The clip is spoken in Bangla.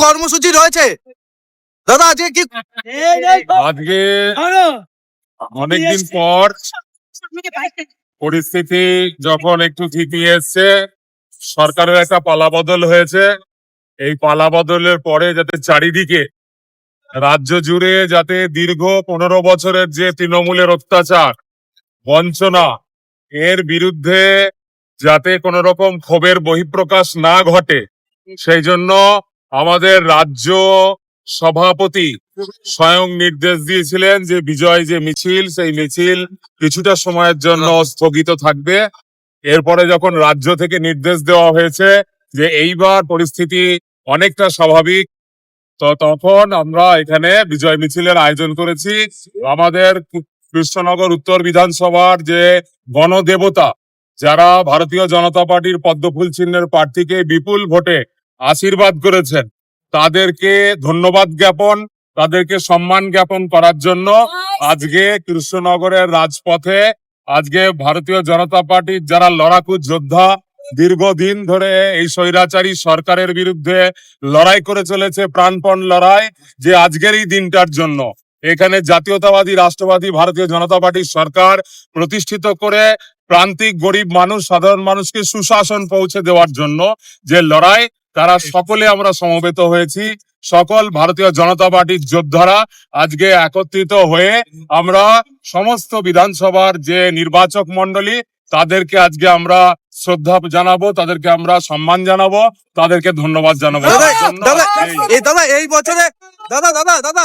কর্মসূচি রয়েছে দাদা আজকে কি? আজকে অনেকদিন পর পরিস্থিতি যখন একটু ঠিকই এসছে, সরকারের একটা পালাবদল হয়েছে। এই পালাবদলের পরে যাতে চারিদিকে রাজ্য জুড়ে যাতে দীর্ঘ 15 বছরের যে তৃণমূলের অত্যাচার বঞ্চনা, এর বিরুদ্ধে যাতে কোন রকম ক্ষোভের বহিঃপ্রকাশ না ঘটে, সেই জন্য আমাদের রাজ্য সভাপতি স্বয়ং নির্দেশ দিয়েছিলেন যে বিজয় যে মিছিল, সেই মিছিল কিছুটা সময়ের জন্য স্থগিত থাকবে। এরপরে যখন রাজ্য থেকে নির্দেশ দেওয়া হয়েছে যে এইবার পরিস্থিতি অনেকটা স্বাভাবিক, তো তখন আমরা এখানে বিজয় মিছিলের আয়োজন করেছি। আমাদের কৃষ্ণনগর উত্তর বিধানসভার যে গণদেবতা, যারা ভারতীয় জনতা পার্টির পদ্মফুল চিহ্নের প্রার্থীকে বিপুল ভোটে আশীর্বাদ করেছেন, তাদেরকে ধন্যবাদ জ্ঞাপন, তাদেরকে সম্মান জ্ঞাপন করার জন্য আজকে কৃষ্ণনগরের রাজপথে আজকে ভারতীয় জনতা পার্টির যারা লড়াকু যোদ্ধা, দীর্ঘদিন ধরে এই স্বৈরাচারী সরকারের বিরুদ্ধে লড়াই করে চলেছে, প্রাণপণ লড়াই, যে আজকের এই দিনটার জন্য এখানে জাতীয়তাবাদী রাষ্ট্রবাদী ভারতীয় জনতা পার্টির সরকার প্রতিষ্ঠিত করে প্রান্তিক গরিব মানুষ, সাধারণ মানুষকে সুশাসন পৌঁছে দেওয়ার জন্য যে লড়াই, তারা সকলে আমরা সমবেত হয়েছি। সকল ভারতীয় জনতা পার্টির যোদ্ধারা আজকে একত্রিত হয়ে আমরা সমস্ত বিধানসভার যে নির্বাচক মন্ডলী, তাদেরকে আজকে আমরা শ্রদ্ধা জানাবো, তাদেরকে আমরা সম্মান জানাবো, তাদেরকে ধন্যবাদ জানাবো। দাদা এই বছরে দাদা